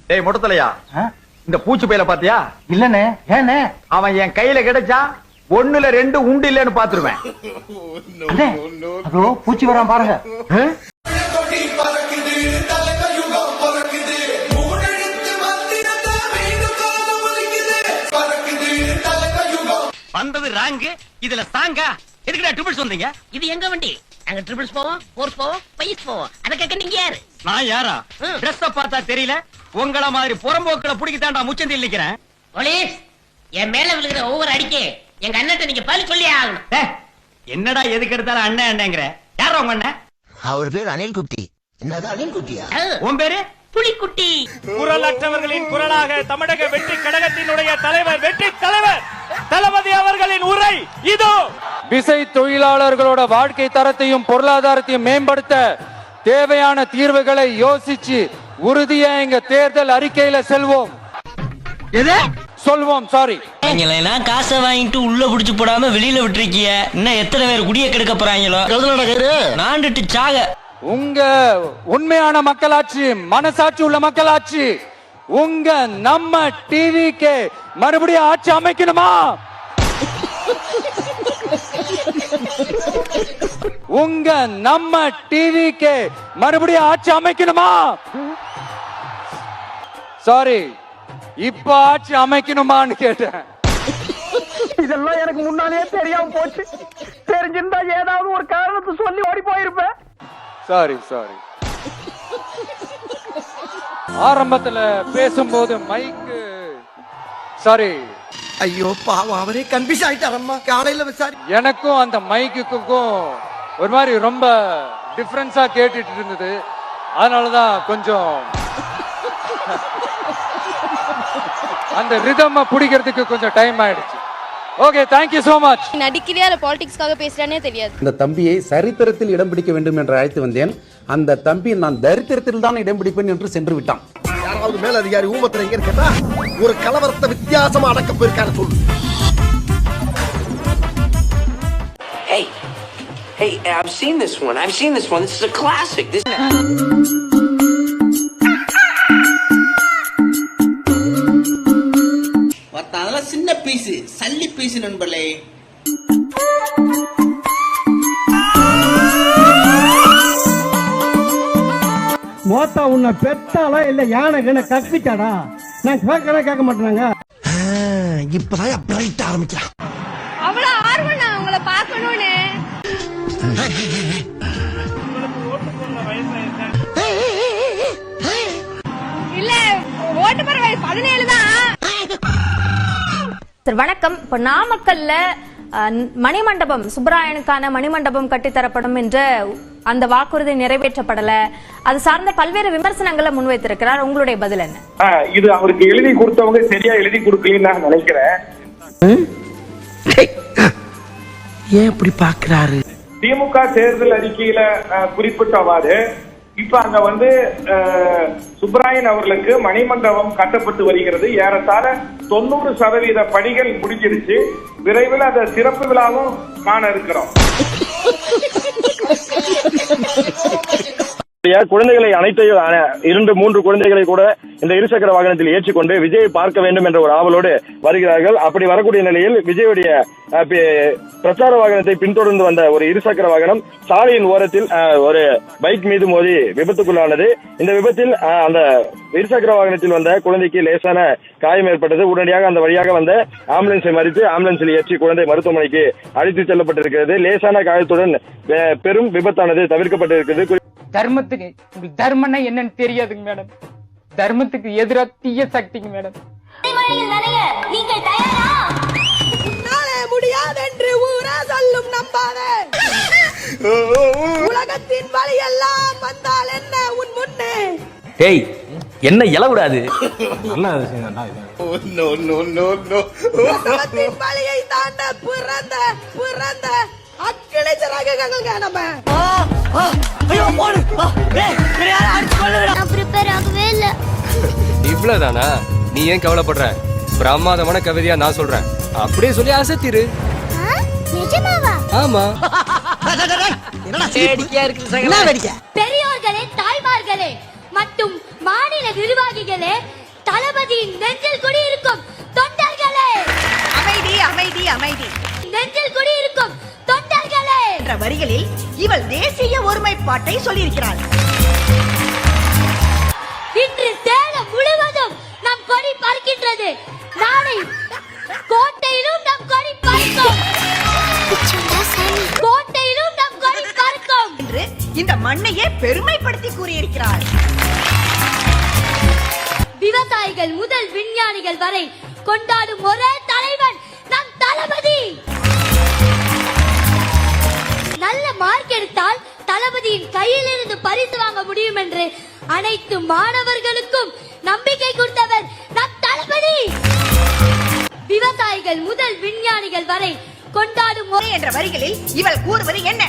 டேய் மொட்டத்தலையா, இந்த பூச்சி பையில பாத்தியா? இல்லனே. ஏனே? அவன் என் கையில கிடைச்சா 1ல 2 உண்டு இல்லன்னு பாத்துருவேன். அதோ பூச்சி வரான் பாருங்க. வந்தது ராங்கு, இதுல சாங்கா? எதுக்குடா ட்ரிபிள்ஸ் வந்தீங்க? இது எங்க வண்டி? அங்க ட்ரிபிள்ஸ் போவோம், ஃபோர்ஸ் போவோம், பைஸ் போவோம். அத கேக்க நீங்க யாரு? நான் யாரா? Dress பார்த்தா தெரியல. உங்கள மாதிரி புறம்போக்கள புடிக்கி தாண்டா முச்சந்தில் நிக்கிறேன். போலீஸ், என் மேல விழுகிற ஒவ்வொரு அடிக்கு எங்க அண்ணன்ட்ட நீங்க பதில் சொல்லி ஆகணும். என்னடா எதுக்கு எடுத்தாலும் அண்ணன் அண்ணங்கிற? யாரா உங்க அண்ணன்? அவர் பேர் அனில் குட்டி. என்னது அனில் குட்டியா? உன் பேரு? புலிக்குட்டி. குரலற்றவர்களின் குரலாக தமிழக வெற்றி கழகத்தினுடைய தலைவர், வெற்றி தலைவர் தளபதி அவர்களின் உரை இதோ. விசை தொழிலாளர்களோட வாழ்க்கை தரத்தையும் பொருளாதாரத்தையும் மேம்படுத்த தேவையான தீர்வுகளை யோசிச்சு உறுதியா எங்க தேர்தல் அறிக்கையில சொல்வோம். சாரி, காசை வாங்கிட்டு உள்ள புடிச்சு போடாம வெளியில விட்டுருக்கிய. இன்னும் எத்தனை பேர் குடிய கெடுக்க போறாங்களோ? நாண்டுட்டு சாக. உங்க உண்மையான மக்களாட்சி, மனசாட்சி உள்ள மக்களாட்சி, உங்க நம்ம டிவிக்கு மறுபடியும் ஆட்சி அமைக்கணுமா? உங்க நம்ம டிவிக்கு மறுபடியும் ஆட்சி அமைக்கணுமா? சாரி, இப்ப ஆட்சி அமைக்கணுமான்னு கேட்டேன். இதெல்லாம் எனக்கு முன்னாலே தெரியாம போச்சு. தெரிஞ்சிருந்தா ஏதாவது ஒரு காரணத்தை சொல்லி ஓடி போயிருப்பேன். சாரி. ஆரம்பத்துல பேசும்போது மைக்கு சாரி. ஐயோ பாவம், அவரே கன்ஃபியூஸ் ஆயிட்டாரம்மா. காலையில விசாரி. எனக்கும் அந்த மைக்குக்கும் ஒரு மாதிரி ரொம்ப டிஃபரன்ஸா கேட்டுட்டு இருந்தது. அதனாலதான் கொஞ்சம் அந்த ரிதம் பிடிக்கிறதுக்கு கொஞ்சம் டைம் ஆயிடுச்சு. Okay, thank you so much. நடிக்கிறே இல்ல பாலிடிக்ஸ்க்காக பேசுறானே தெரியாது. இந்த தம்பியை சரித்திரத்தில் இடம் பிடிக்க வேண்டும் என்று அழைத்து வந்தேன். அந்த தம்பி நான் தரித்திரத்தில் தான் இடம் பிடிப்பேன் என்று சென்று விட்டான். யாராவது மேல அதிகாரி ஊமத்துல எங்க இருக்கா? ஒரு கலவரத்தை வித்தியாசமா அடக்க போயிருக்காரு சொல்லு. Hey, I've seen this one. This is a classic. அதெல்லாம் சின்ன பீஸ், சல்லி பீஸ் நண்பர்களே. மோத்தா உன்னை பெத்தாலா இல்ல யானை கண்ண கக்கிச்சாடா? நான் கேட்க மாட்டேனாங்க. இப்பதான் பிரைட் ஆரம்பிச்சான். அவ்வளவு ஆர்வம் நான் உங்களை பார்க்கணும்னு. இல்ல, ஓட்டு போற வயசு 17 தான். வணக்கம். இப்ப நாமக்கல்ல மணிமண்டபம், சுப்பராயனுக்கான மணிமண்டபம் கட்டித்தரப்படும் என்ற அந்த வாக்குறுதி நிறைவேற்றப்படல. அது சார்ந்த பல்வேறு விமர்சனங்களை முன்வைத்திருக்கிறார். உங்களுடைய பதில் என்ன? இது அவருக்கு எழுதி கொடுத்தவங்க சரியா எழுதி கொடுக்கலன்னு நான் நினைக்கிறேன். ஏன் இப்படி பாக்குறாரு? திமுக தேர்தல் அறிக்கையில குறிப்பிட்டவாறு இப்ப அங்க சுப்பராயன் அவர்களுக்கு மணிமண்டபம் கட்டப்பட்டு வருகிறது. ஏறத்தாழ 90% பணிகள் முடிஞ்சிருச்சு. விரைவில் அந்த சிறப்பு விழாவும் காண இருக்கிறோம். குழந்தைகளை அனைத்தையும் 2-3 குழந்தைகளை கூட இந்த இருசக்கர வாகனத்தில் ஏற்றிக்கொண்டு விஜயை பார்க்க வேண்டும் என்ற ஒரு ஆவலோடு வருகிறார்கள். அப்படி வரக்கூடிய நிலையில் விஜயுடைய பிரச்சார வாகனத்தை பின்தொடர்ந்து வந்த ஒரு இருசக்கர வாகனம் சாலையின் ஓரத்தில் ஒரு பைக் மீது மோதி விபத்துக்குள்ளானது. இந்த விபத்தில் அந்த இருசக்கர வாகனத்தில் வந்த குழந்தைக்கு லேசான காயம் ஏற்பட்டது. உடனடியாக அந்த வழியாக வந்த ஆம்புலன்ஸை மறித்து ஆம்புலன்ஸில் ஏற்றி குழந்தை மருத்துவமனைக்கு அழைத்து செல்லப்பட்டிருக்கிறது. லேசான காயத்துடன் பெரும் விபத்தானது தவிர்க்கப்பட்டிருக்கிறது. தர்மத்துக்கு தர்மம்னா என்னன்னு தெரியாதுங்க மேடம். தர்மத்துக்கு எதிராக தீய சக்திங்க மேடம். முடியாதென்று ஊரா சொல்லும் நம்பாதே. உலகத்தின் வழி எல்லாம் வந்தால் என்ன உன் முன்னே. டேய், என்ன இலவிடாது? உலகத்தின் வழியை தாண்ட பிறந்த இவ்வளவுதானா? நீ ஏன் கவலைப்படுற? பிரமாதமான கவிதையா நான் சொல்றேன். அப்படியே சொல்லி அசத்திரு. ஆமா. பெரியோர்களே, தாய்மார்களே மற்றும் மாநில மாநில நிர்வாகிகளே, தளபதியின் நெஞ்சில் குடியிருக்கும் தொண்டர்களே, அமைதி அமைதி அமைதி நெஞ்சில் குடியிருக்கும் தொண்டர்களே என்ற வரிகளில் இவள் தேசிய ஒருமைப்பாட்டை சொல்லியிருக்கிறாள். இன்று சேலம் முழுவதும் நம் கொடி பறக்கின்றது. நாளை கோட்டையிலும் நம் கொடி பறக்கும். கோட்டையிலும் நம் கொடி பறக்கும் என்று இந்த மண்ணையே பெருமைப்படுத்தி கூறியிருக்கிறாள். விவசாயிகள் முதல் விஞ்ஞானிகள் வரை கொண்டாடும் ஒரே தலைவன் நம் தளபதி. நல்ல மார்க் எடுத்தால் தளபதியின் கையில் இருந்து பரிசு வாங்க முடியும் என்று அனைத்து மாணவர்களுக்கும் நம்பிக்கை கொடுத்தவர் நம் தளபதி. விவசாயிகள் முதல் விஞ்ஞானிகள் வரை கொண்டாடும் ஒரே என்ற வரிகளில் இவள் கூறுவது என்ன?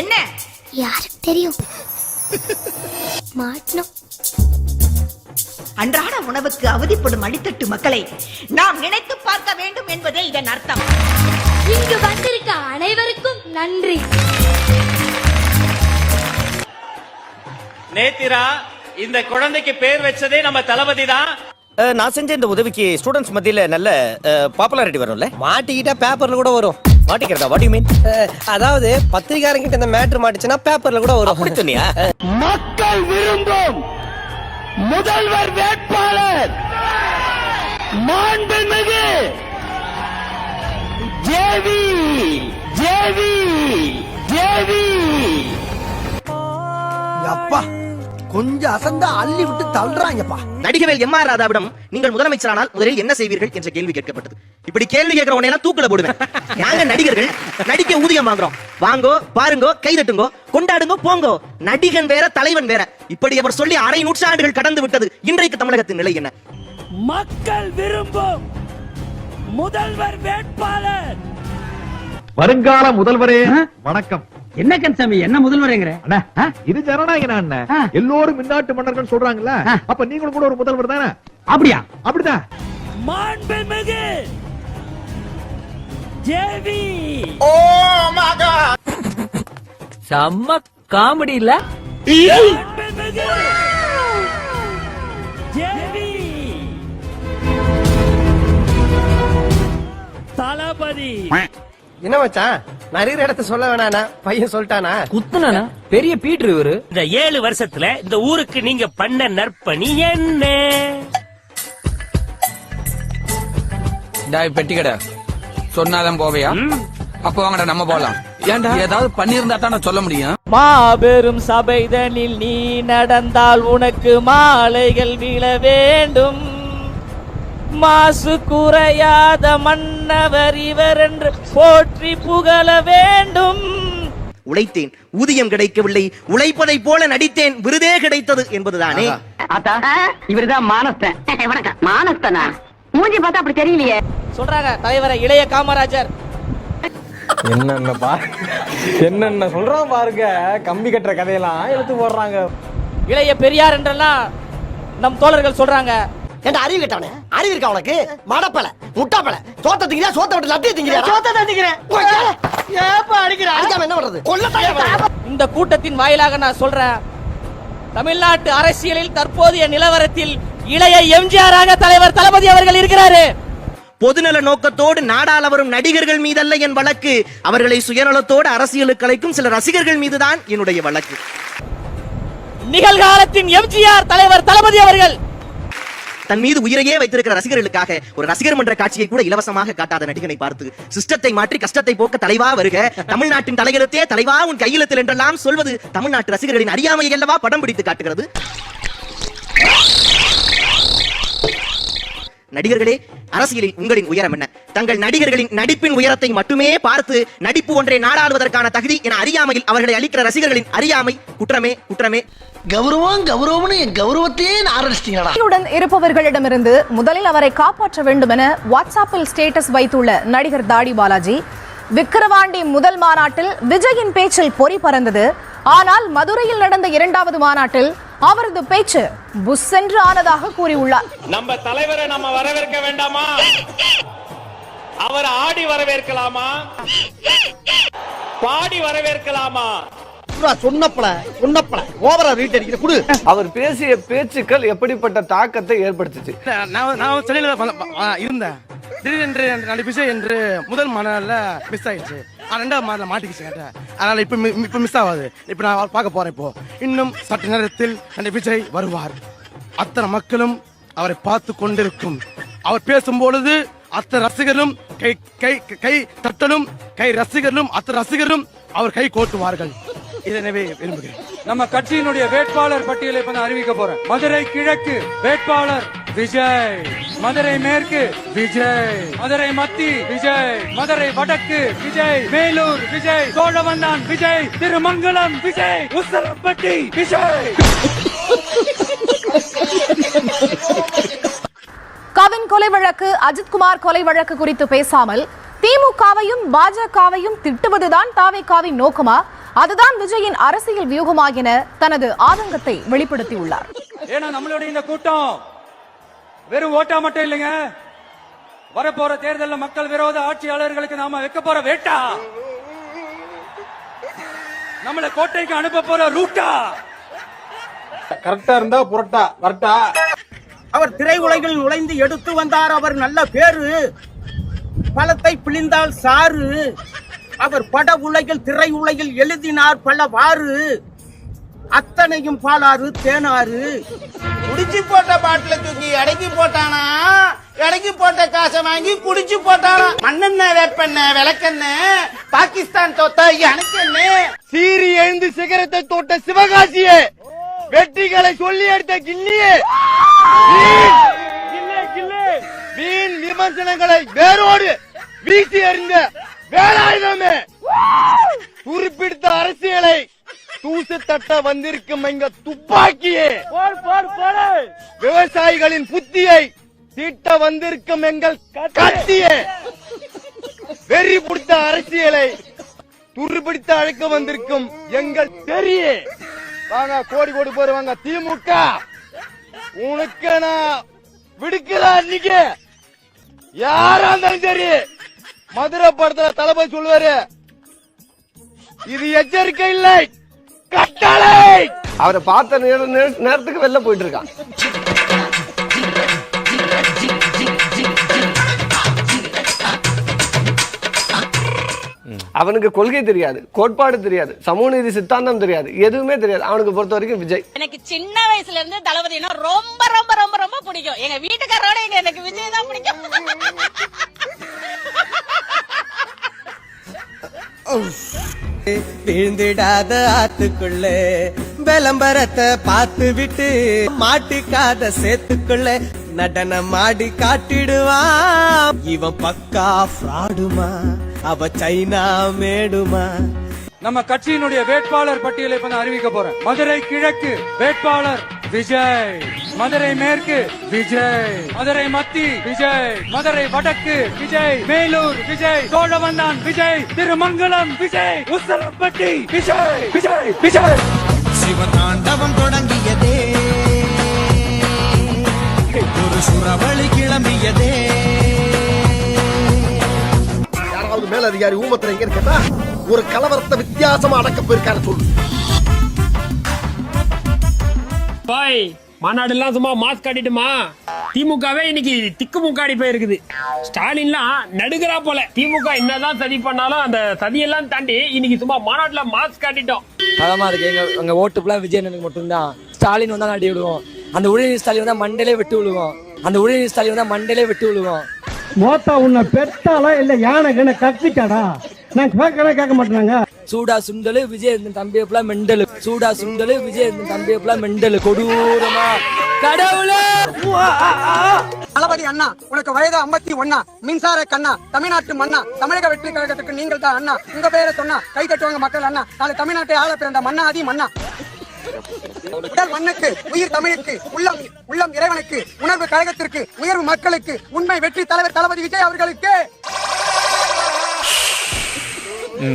என்ன? யாருக்கு தெரியும்? மாட்டணும். அன்றாட உணவுக்கு அவதிப்படும் அடித்தட்டு மக்களை நாம் நினைத்து பார்க்க வேண்டும் என்பதே இதன் அர்த்தம். இங்கு வந்திருக்க அனைவருக்கும் நன்றி. நேத்திரா, இந்த குழந்தைக்கு பேர் வச்சதே நம்ம தளபதி தான். நான் செஞ்ச இந்த உதவிக்கு ஸ்டூடண்ட்ஸ் மத்தியில நல்ல பாப்புலாரிட்டி வரும்ல. மாட்டிக்கிட்டா பேப்பர்ல கூட வரும். மாட்டிக்கிறதா? What you mean? அதாவது பத்திரிகாரங்கிட்ட இந்த மேட்டர் மாட்டிச்சுன்னா பேப்பர்ல கூட வரும். அப்படி சொன்னியா? மக்கள் விரும்பும் முதல்வர் வேட்பாளர் மாண்புமிகு ஜேவி ஜேவி ஜேவி. அப்பா கொஞ்சம் அசந்தா அள்ளி விட்டு தள்ளுறாங்கப்பா. நடிகவேல் எம்.ஆர். ராதாவிடம் நீங்கள் முதலமைச்சரானால் முதலில் என்ன செய்வீர்கள் என்ற கேள்வி கேட்கப்பட்டது. இப்படி கேள்வி கேட்கிற உடனே தூக்கில போடுவேன். நாங்க நடிகர்கள் நடிக்க ஊதியம் வாங்குறோம். வாங்கோ, பாருங்கோ, கைதட்டுங்கோ, கொண்டாடுங்கோ, போங்கோ. நடிகன் வேற, தலைவன் வேற. இப்படி அவர் சொல்லி அரை நூற்றாண்டுகள் கடந்து விட்டது. இன்றைக்கு தமிழகத்தின் நிலை என்ன? மக்கள் விரும்பும் முதல்வர் வேட்பாளர் வருங்கால முதல்வரே வணக்கம். என்ன கன்சாமி, என்ன முதல்வரேங்கிற? இது ஜனநாயக அண்ணன். எல்லோரும் மின்னாட்டு மன்னர்கள் சொல்றாங்கல்ல, அப்ப நீங்களும் கூட ஒரு முதல்வர் தானே? அப்படியா? அப்படிதான். மாண்புமிகு ஜேவி. ஓ மகா செம்ம காமெடி இல்ல? மாண்புமிகு ஜேவி தளபதி. என்ன மச்சான், நிறைய இடத்த சொல்ல வேணானா? பையன் சொல்லிட்டானா? குத்துனானா? பெரிய பீட்ரு இவரு. இந்த 7 வருஷத்துல இந்த ஊருக்கு நீங்க பண்ண நற்பணி என்ன? பெட்டி கடை சொன்னாதான் போவையா? அப்ப வாங்கடா நம்ம போலாம். ஏன்டா ஏதாவது பண்ணிருந்தா தான் சொல்ல முடியும். மாபெரும் சபைதனில் நீ நடந்தால் உனக்கு மாலைகள் விழ வேண்டும். மாசு குறையாத மன்னவர் இவர் என்று போற்றி புகழ வேண்டும். உழைத்தேன், ஊதியம் கிடைக்கவில்லை. உழைப்பதை போல நடித்தேன், விருதே கிடைத்தது என்பதுதானே. இவருதான் மானஸ்தன். வணக்கம். மானஸ்தனா? மூஞ்சி பார்த்தா அப்படி தெரியலையே. சொல்றாங்க தலைவரை இளைய காமராஜர். என்னென்ன சொல்றான் பாருங்க. கம்பி கட்டுற கதையெல்லாம் எடுத்து போடுறாங்க. இளைய பெரியார் என்றெல்லாம் நம் தோழர்கள் சொல்றாங்க. ஏண்டா அறிவு கேட்டவனே, அறிவு இருக்கா உனக்கு? மடப்பல முட்டாப்பல சோத்த திங்கிறியா? சோத்த விட்டு லட்டிய திங்கிறியா? சோத்த தான் திங்கிறேன். ஏப்பா அடிக்கிற? அடிக்காம என்ன பண்றது? கொல்லத்தான். இந்த கூட்டத்தின் வாயிலாக நான் சொல்றேன், தமிழ்நாட்டு அரசியலில் தற்போதைய நிலவரத்தில் இளைய எம்ஜிஆராக தலைவர் தளபதி அவர்கள் இருக்கிறாரு. பொதுநல நோக்கத்தோடு நாடாள வரும் நடிகர்கள் மீதல்ல என் வழக்கு. அவர்களை சுயநலத்தோடு அரசியலுக்கு அழைக்கும் சில ரசிகர்கள் மீதுதான் என்னுடைய வழக்கு. நிகழ்காலத்தின் எம்ஜிஆர் தலைவர் தளபதி அவர்கள் தன் மீது உயிரையே வைத்திருக்கிற ரசிகர்களுக்காக ஒரு ரசிகர் மன்ற காட்சியை கூட இலவசமாக காட்டாத நடிகனை பார்த்து சிஸ்டத்தை மாற்றி கஷ்டத்தை போக்க தலைவா வருக, தமிழ்நாட்டின் தலையெழுத்தே தலைவா உன் கையெழுத்தில் என்றெல்லாம் சொல்வது தமிழ்நாட்டு ரசிகர்களின் அறியாமையை அல்லவா படம் பிடித்து காட்டுகிறது. நடிகர்களே, அரசியலில் உங்களின் உயரம் என்ன? தங்கள் நடிகர்களின் நடிப்பின் உயரத்தை மட்டுமே பார்த்து நடிப்பு ஒன்றை நாடாளுவதற்கான தகுதி என அறியாமையில் அவர்களை அளிக்கிற ரசிகர்களின் அறியாமை குற்றமே குற்றமே. கௌரவம் கௌரவம்னு என் கௌரவத்தையே ஆரம்பிச்சிட்டீங்களா? இருப்பவர்களிடமிருந்து முதலில் அவரை காப்பாற்ற வேண்டும் என வாட்ஸ்அப்பில் ஸ்டேட்டஸ் வைத்துள்ள நடிகர் தாடி பாலாஜி, விக்கிரவாண்டி முதல் மாநாட்டில் விஜயின் பேச்சில் பொறி பறந்தது. ஆனால் மதுரையில் நடந்த 2வது மாநாட்டில் அவரது பேச்சு புஷ் என்று ஆனதாக கூறியுள்ளார். நம்ம தலைவரை நம்ம வரவேற்க வேண்டாமா? அவர் ஆடி வரவேற்கலாமா? பாடி வரவேற்கலாமா? குடுறா சொன்னப்பல ஓவரா ரீட் அடிக்கிற குடு. அவர் பேசிய பேச்சுக்கள் எப்படிப்பட்ட தாக்கத்தை ஏற்படுத்துச்சு? நான் சென்னையில இருந்தேன். திடீரென்று 2 விஷயம் என்று முதல் மணல மிஸ் ஆயிடுச்சு. 2வது மணல மாட்டிக்கிச்சு கேட்டேன். அதனால இப்ப மிஸ் ஆகாது. இப்ப நான் பார்க்க போறேன். இப்போ இன்னும் சற்று நேரத்தில் அந்த விஜய் வருவார். அத்தனை மக்களும் அவரை பார்த்து கொண்டிருக்கும். அவர் பேசும் பொழுது அத்தனை ரசிகர்களும் கை தட்டலும், கை ரசிகர்களும் அத்தனை ரசிகர்களும் அவர் கை கோட்டுவார்கள். இதனவே விரும்புகிறேன். நம்ம கட்சியினுடைய வேட்பாளர் பட்டியலை இப்ப நான் அறிவிக்க போறேன். மதுரை கிழக்கு வேட்பாளர் விஜய், மதுரை மேற்கு விஜய், மதுரை மத்தி விஜய், மதுரை வடக்கு விஜய், வேலூர் விஜய், சோழவந்தான் விஜய், திருமங்கலம் விஜய், உசலம்பட்டி விஜய். கவின் கொலை வழக்கு, அஜித்குமார் கொலை வழக்கு குறித்து பேசாமல் திமுகவையும் பாஜகவையும் திட்டுவதுதான் தாவேகாவின் நோக்கமா? அதுதான் விஜயின் அரசியல் வியூகமா என தனது ஆதங்கத்தை வெளிப்படுத்தியுள்ளார். ஏன்னா நம்மளுடைய இந்த கூட்டம் வெறும் ஓட்டா மட்டும் இல்லைங்க. வரப்போற தேர்தலில் மக்கள் விரோத ஆட்சியாளர்களுக்கு நாம வைக்க போற வேட்டா, நம்மள கோட்டைக்கு அனுப்ப போற ரூட்டா. கரெக்டா இருந்தா புரட்டா வரட்டா. அவர் திரை உலகில் நுழைந்து எடுத்து வந்தார். அவர் நல்ல பேரு. பழத்தை பிழிந்தால் சாறு. அவர் பட உலகில் திரை உலகில் எழுதினார் பலவாறு. அத்தனையும் பாலாறு தேனாறு. குடிச்சு போட்ட பாட்டில தூக்கி எடைக்கு போட்டானா, எடைக்கு போட்ட காசை வாங்கி குடிச்சு போட்டானா. மண்ணெண்ண வேப்பெண்ண விளக்கெண்ண பாகிஸ்தான் தோத்த எனக்கு என்ன. சீறி எழுந்து சிகரத்தை தோட்ட சிவகாசியே, வெற்றிகளை சொல்லி எடுத்த கிள்ளியே, வீண் விமர்சனங்களை வேரோடு வீசி எறிந்த வேலாயுதமே, குறிப்பிட்ட அரசியலை தூசு தட்ட வந்திருக்கும் எங்க துப்பாக்கியே, விவசாயிகளின் புத்தியை தீட்ட வந்திருக்கும் எங்கள் கத்தியே, வெறி பிடித்த அரசியலை துருபிடித்து அழைக்க வந்திருக்கும் எங்கள் தெரியே. வாங்க கோடி கோடி பேர் வாங்க. திமுக உனக்கு நான் விடுக்கல. இன்னைக்கு யாரா இருந்தாலும் சரி, மதுரை படத்துல தளபதி சொல்லுவாரு, இது எச்சரிக்கை இல்லை கட்டளை. அவரை பார்த்த நேரத்துக்கு வெளில போயிட்டு இருக்கான். அவனுக்கு கொள்கை தெரியாது, கோட்பாடு தெரியாது, சமூக நீதி சித்தாந்தம் தெரியாது, எதுவுமே தெரியாது. அவனுக்கு பொறுத்த வரைக்கும் விஜய். எனக்கு சின்ன வயசுல இருந்து தளபதினா ரொம்ப ரொம்ப ரொம்ப ரொம்ப பிடிக்கும். எங்க வீட்டுக்காரோட எனக்கு விஜய் தான் பிடிக்கும். வீழ்ந்திடாத ஆத்துக்குள்ள விளம்பரத்தை பார்த்து விட்டு மாட்டிக்காத சேத்துக்குள்ள நடனம் ஆடி காட்டிடுவான். இவன் பக்கா ஃப்ராடுமா, அவ சைனா மேடுமா. நம்ம கட்சியினுடைய வேட்பாளர் பட்டியலை இப்ப நான் அறிவிக்க போறேன். மதுரை கிழக்கு வேட்பாளர் விஜய், மதுரை மேற்கு விஜய், மதுரை மத்தி விஜய், மதுரை வடக்கு விஜய், வேலூர் விஜய், சோழவந்தான் விஜய், திருமங்கலம் விஜய், உசலம்பட்டி விஜய் விஜய் விஜய். சிவதாண்டவம் தொடங்கியதே, ஒரு சுரவழி கிளம்பியதே. யாராவது மேலதிகாரி ஊமத்துல எங்க கேட்டா ஒரு கலவரத்தை வித்தியாசமா அடக்க போயிருக்காரு சொல்லு. மாநாடு எல்லாம் சும்மா மாஸ்க் காட்டிட்டுமா? திமுகவே இன்னைக்கு திக்குமுக்காடி போயிருக்குது. ஸ்டாலின்லாம் நடுகிறா போல. திமுக என்னதான் சதி பண்ணாலும் அந்த சதியெல்லாம் தாண்டி இன்னைக்கு சும்மா மாநாட்டுல மாஸ்க் காட்டிட்டோம். பலமா இருக்கு. எங்க ஓட்டு ஃபுல்லா விஜயனுக்கு மட்டும்தான். ஸ்டாலின் வந்தா நாட்டி விடுவோம். அந்த உதயநிதி ஸ்டாலின் வந்தா மண்டையிலே வெட்டி விழுவோம். அந்த உதயநிதி ஸ்டாலின் வந்தா மண்டையிலே வெட்டி விழுவோம். மோத்தா உன்னை பெத்தாலா இல்ல யானை கண்ண கத்திட்டாடா? நான் கேட்க மாட்டேனாங்க. சூடா சுண்டலு விஜய் தம்பியை ஃபுல்லா மெண்டலு. சூடா சுண்டலு விஜய் தம்பியை ஃபுல்லா மெண்டலு. கொடூரமா கடவுளே. தளபதி அண்ணா, உனக்கு வயது 51. மின்சார கண்ணா, தமிழ்நாட்டு மண்ணா, தமிழக வெற்றி கழகத்துக்கு நீங்கள் தான் அண்ணா. உங்க பேரை சொன்னா கை தட்டுவாங்க மக்கள் அண்ணா. நாளை தமிழ்நாட்டை ஆள பிறந்த மண்ணா அதி மண்ணா. உடல் மண்ணுக்கு, உயிர் தமிழுக்கு, உள்ளம் இறைவனுக்கு, உணர்வு கழகத்திற்கு, உயர்வு மக்களுக்கு, உண்மை வெற்றி தலைவர் தளபதி விஜய் அவர்களுக்கு.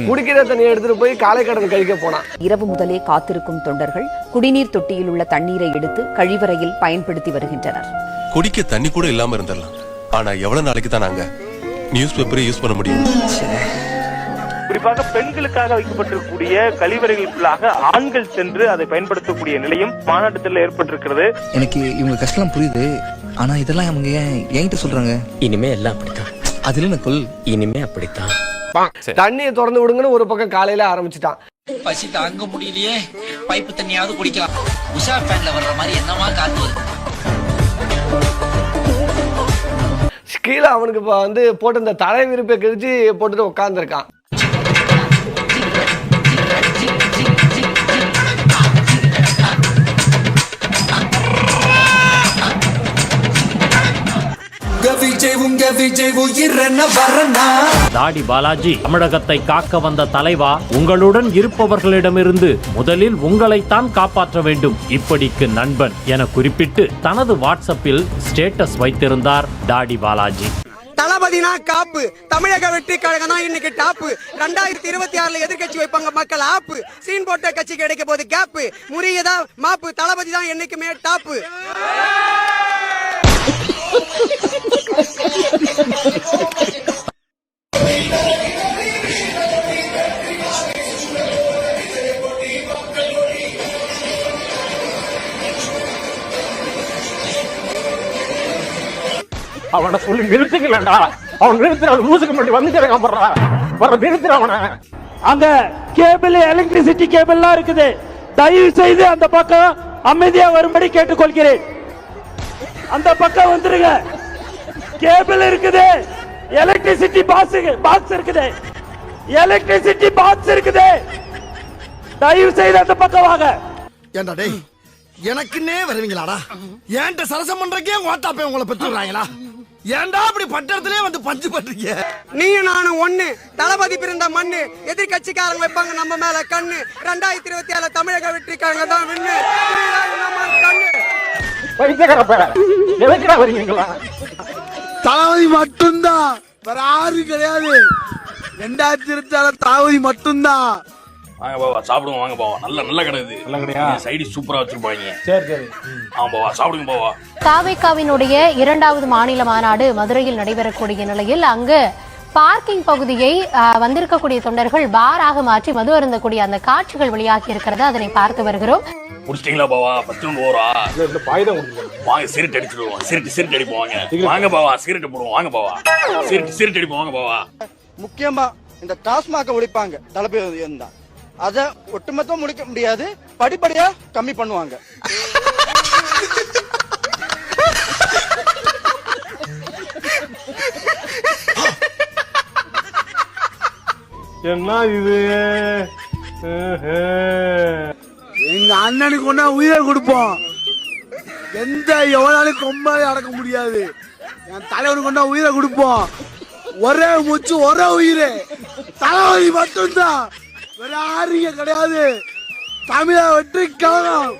குடிக்கிற தண்ணியை எடுத்துட்டு போய் காலை கடன் கழிக்க போனான். இரவு முதலே காத்திருக்கும் தொண்டர்கள் குடிநீர் தொட்டியில் உள்ள தண்ணீரை எடுத்து கழிவறையில் பயன்படுத்தி வருகின்றனர். குடிக்க தண்ணி கூட இல்லாம இருந்தலாம். ஆனா எவ்வளவு நாளைக்கு தான் நாங்க நியூஸ் பேப்பரை யூஸ் பண்ண முடியும்? குறிப்பாக பெண்களுக்காக வைக்கப்பட்டிருக்கக்கூடிய கழிவறைகளுக்குள்ளாக ஆண்கள் சென்று அதை பயன்படுத்தக்கூடிய நிலையும் மாநாட்டத்தில் ஏற்பட்டிருக்கிறது. எனக்கு இவங்க கஷ்டம் புரியுது, ஆனா இதெல்லாம் அவங்க ஏன் என்கிட்ட சொல்றாங்க? இனிமே எல்லாம் அப்படித்தான். அதுல நக்குல் இனிமே அப்படித்தான். தண்ணியை திறந்து விடுங்கன்னு ஒரு பக்கம் காலையில ஆரம்பிச்சுட்டான். பசி தாங்க முடியலையே, பைப்பு தண்ணியாவது குடிக்கலாம். உஷா ஃபேன்ல வர்ற மாதிரி என்னமா காத்து வருது. கீழே அவனுக்கு போட்டு இந்த தலை விருப்பை கிழிச்சு போட்டுட்டு உட்காந்துருக்கான். தாடி பாலாஜி, தமிழகத்தை காக்க வந்த தலைவா, உங்களுடன் இருப்பவர்களிடமிருந்து முதலில் உங்களைத்தான் காப்பாற்ற வேண்டும், இப்படிக்கு நண்பன் என குறிப்பிட்டு தனது வாட்ஸ்அப்பில் ஸ்டேட்டஸ் வைத்திருந்தார் தாடி பாலாஜி. தளபதினா காப்பு, தமிழக வெற்றி கழகம் தான் இன்னைக்கு டாப்பு. 2026 எதிர்கட்சி வைப்பாங்க மக்கள் ஆப்பு, சீன் போட்ட கட்சிக்கு கிடைக்க போது கேப்பு, முறியதா மாப்பு, தளபதி தான் என்னைக்குமே டாப்பு. அவனை சொல்லி நிறுத்துக்கலடா, அவன் நிறுத்துற லூசுக்கு மட்டும் வந்துட்டு வர நிறுத்துற அவனை. அங்க கேபிள், எலக்ட்ரிசிட்டி கேபிள்லாம் இருக்குது, தயவு செய்து அந்த பக்கம் அமைதியா வரும்படி கேட்டுக்கொள்கிறேன். அந்த பக்கம் வந்துருங்க. கேபிள் இருக்குது, எலக்ட்ரிசிட்டி பாக்ஸ் இருக்குது, எலக்ட்ரிசிட்டி பாக்ஸ் இருக்குது, தயவு செய்து அந்த பக்கம் வாங்க. ஏண்டா டேய், எனக்குன்னே வருவீங்களாடா? ஏன்ட்ட சரசம் பண்றக்கே ஓட்டாப்பே உங்களை பெற்றுறாங்களா? ஏன்டா அப்படி பட்டத்திலே வந்து பஞ்சு பண்றீங்க? நீயும் நானும் ஒண்ணு, தளபதி பிறந்த மண்ணு, எதிர்கட்சிக்காரங்க வைப்பாங்க நம்ம மேல கண்ணு. 2027 தமிழக வெற்றி கழகம் தான் விண்ணு. தளபதி மட்டும்தான், வேற யாரும் கிடையாது. 2027 தளபதி மட்டும்தான். வாங்க பாவா சாப்பிடுங்க, வாங்க பாவா, நல்ல கடை இது, நல்ல கடையா, சைடு சூப்பரா வச்சிருப்பாங்க. சரி பாவா சாப்பிடுங்க பாவா. தாவேகாவினுடைய 2வது மாநில மாநாடு மதுரையில் நடைபெறக்கூடிய நிலையில் அங்கு பார்க்கிங் பகுதியை வந்திருக்கக்கூடிய தொண்டர்கள் பாராக மாற்றி மது அருந்தக்கூடிய அந்த காட்சிகள் வெளியாகி இருக்கிறது. அதனை பார்த்து வருகிறோம். முடிச்சிட்டீங்களா பாவா? ஃபர்ஸ்ட் போறா இந்த பாய்தான் வாங்க, சிகரெட் அடிச்சிடுவோம், சிகரெட் அடிப்போம். வாங்க பாவா, சிகரெட் போடுவோம். வாங்க பாவா, சிகரெட் அடிப்போம். வாங்க பாவா. முக்கியமா இந்த டாஸ்மாக ஒழிப்பாங்க தளபதி இருந்தா, அத ஒட்டுமொத்தம் முடிக்க முடியாது, படிப்படியா கம்மி பண்ணுவாங்க. என்ன இது? எங்க அண்ணனுக்கு ஒன்னா உயிரை கொடுப்போம். எவ்வளவு கொம்பாலே அடக்க முடியாது. என் தலைவனுக்கு ஒன்னா உயிரை கொடுப்போம். ஒரே மூச்சு, ஒரே உயிர், தளபதி மட்டும்தான், வேற யாருங்க கிடையாது. தமிழ வெற்றி கழகம்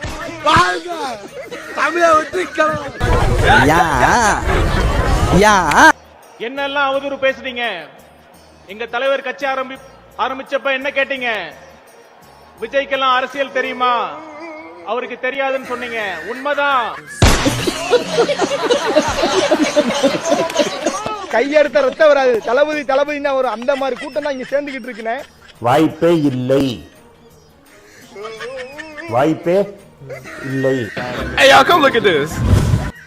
வாழ்க, தமிழ வெற்றி கழகம். என்னெல்லாம் அவதூறு பேசுறீங்க? எங்க தலைவர் கட்சி ஆரம்பிச்சப்ப என்ன கேட்டீங்க? விஜய்க்கெல்லாம் அரசியல் தெரியுமா? அவருக்கு தெரியாதுன்னு சொன்னீங்க. உண்மைதான். கையெடுத்த ரத்தம் வராது. தளபதினா ஒரு அந்த மாதிரி கூட்டம் தான் இங்க சேர்ந்துகிட்டு இருக்குனே. வாய்ப்பே இல்லை, வாய்ப்பே இல்லை. Hey, y'all, come look at this.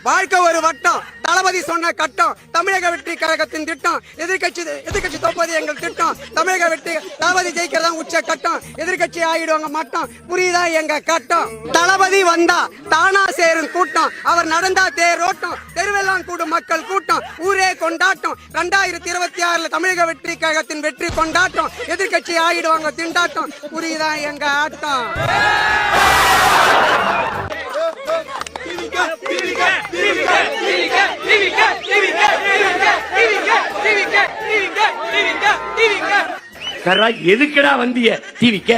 வாழ்க்கை ஒரு வட்டம், தளபதி சொன்ன கட்டம், தமிழக வெற்றி கழகத்தின் திட்டம், எதிர்கட்சி தோப்பது எங்கள் திட்டம், தமிழக வெற்றி தளபதி ஜெயிக்கிறதா உச்ச கட்டம், எதிர்கட்சி ஆயிடுவாங்க மட்டம், புரியுதா எங்க கட்டம். தளபதி வந்தா தானா சேரும் கூட்டம், அவர் நடந்தா தேரோட்டம், தெருவெல்லாம் கூடும் மக்கள் கூட்டம், ஊரே கொண்டாட்டம். 2026 தமிழக வெற்றி கழகத்தின் வெற்றி கொண்டாட்டம், எதிர்கட்சி ஆயிடுவாங்க திண்டாட்டம், புரியுதா எங்க ஆட்டம். எதுக்குடா வந்திய? டிவிக்க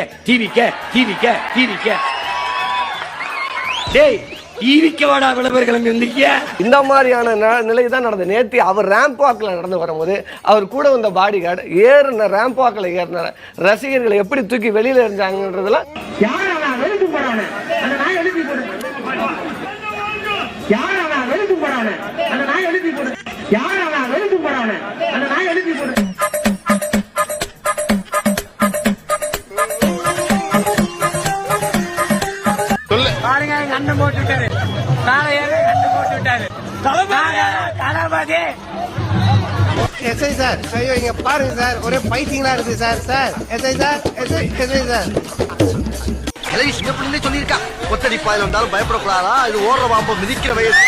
டேய், டிவிக்க வாடா விளம்பரங்கள் இருந்தீங்க. இந்த மாதிரியான நிலை தான் நடந்தது. நேற்று அவர் ரேம்ப் வாக்கில் நடந்து வரும்போது அவர் கூட வந்த பாடி கார்டு ஏறின ரேம்ப் வாக்கில் ஏறின ரசிகர்களை எப்படி தூக்கி வெளியில இருந்தாங்கன்றதுலாம் பாருங்க கண்ணு போட்டு விட்டாரு, காலையாக கண்ணு போட்டு விட்டாரு தளபதி. எஸ்ஐ சார், ஐயோ இங்க பாருங்க சார், ஒரே பைத்தியங்களா இருக்கு sir. Sir SI sir, SI sir. சின்ன பிள்ளை சொல்லியிருக்கா, ஒத்தடி பாயில் வந்தாலும் பயப்படக்கூடாதா, இது ஓடுற பாம்பு மிதிக்கிற வயசு.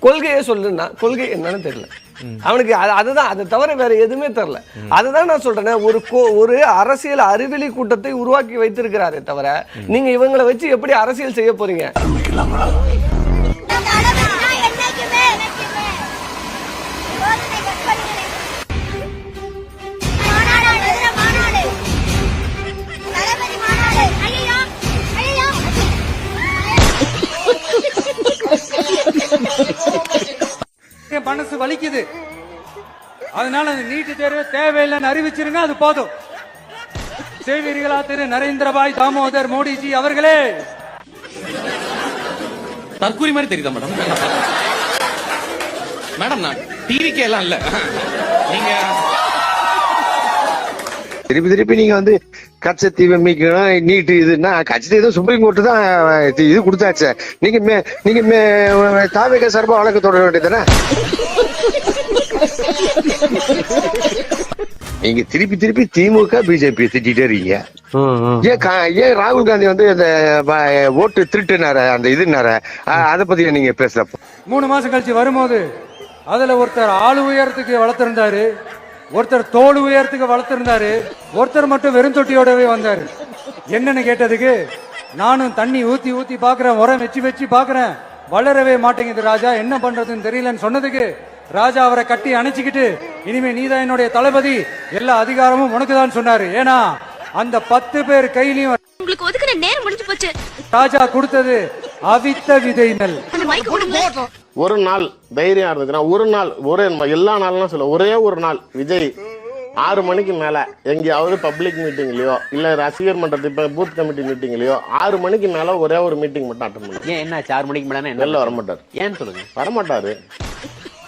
கொள்கையை சொல்லுன்னா கொள்கை என்னன்னு தெரியல அவனுக்கு. அதுதான், அதை தவிர வேற எதுவுமே தெரியல. அதுதான் நான் சொல்றேன், ஒரு அரசியல் அறிவியலி கூட்டத்தை உருவாக்கி வைத்திருக்கிறாரே தவிர நீங்க இவங்களை வச்சு எப்படி அரசியல் செய்ய போறீங்க? மனசு வலிக்குது, அதனால அந்த நீட்டு தேர்வு தேவையில்லைன்னு அறிவிச்சிருங்க, அது போதும். செய்வீர்களா திரு நரேந்திரபாய் தாமோதர் மோடிஜி அவர்களே? தற்கூரி மாதிரி தெரியுதா மேடம்? மேடம் நான் டிவிக்கே எல்லாம் இல்ல, நீங்க திருப்பி நீங்க வந்து கட்சத்தீவு மீக்கணும் நீட்டு இதுன்னா கட்சத்தீவு சுப்ரீம் கோர்ட்டு தான் இது கொடுத்தாச்சு. நீங்க தாவேக சார்பா வழக்கு தொடர வேண்டியதானே? நீங்க திருப்பி திமுக பிஜேபி திட்டிட்டே இருக்கீங்க. ஏன் ராகுல் காந்தி வந்து அந்த ஓட்டு திருட்டுனார அந்த இதுனார அதை பத்தி நீங்க பேசுறப்போ 3 மாசம் கழிச்சு வரும்போது அதுல ஒருத்தர் ஆளு உயரத்துக்கு வளர்த்திருந்தாரு, ஒருத்தர் தோல் உயரத்துக்கு வளர்த்திருந்தாரு, ஒருத்தர் மட்டும் வெறும் தொட்டியோடவே வந்தாரு. என்னன்னு கேட்டதுக்கு, நானும் தண்ணி ஊத்தி பாக்குறேன், உரம் வச்சு பாக்குறேன், வளரவே மாட்டேங்குது ராஜா, என்ன பண்றதுன்னு தெரியலன்னு சொன்னதுக்கு ராஜா அவரை கட்டி அணைச்சிக்கிட்டு, இனிமே நீதான் என்னுடைய தளபதி, எல்லா அதிகாரமும் உனக்குதான் சொன்னாரு. ஏன்னா அந்த 10 பேர் கையிலையும் உங்களுக்கு ஒதுக்குற நேரம் முடிஞ்சு போச்சு. ராஜா கொடுத்தது அவித்த விதை நெல். ஒரு நாள் தைரியம் இருந்துச்சுன்னா, ஒரு நாள் எல்லா நாள்லாம் சொல்ல, ஒரே ஒரு நாள் விஜய் 6 மணிக்கு மேல எங்கேயாவது பப்ளிக் மீட்டிங்லயோ இல்ல ரசிகர் மன்றத்து பூத் கமிட்டி மீட்டிங்லயோ 6 மணிக்கு மேல ஒரே ஒரு மீட்டிங் மட்டும் அட்டன் பண்ணுங்க. ஏன் என்ன 6 மணிக்கு மேல வெளில வரமாட்டாரு. ஏன்னு சொல்லுங்க. வரமாட்டாரு.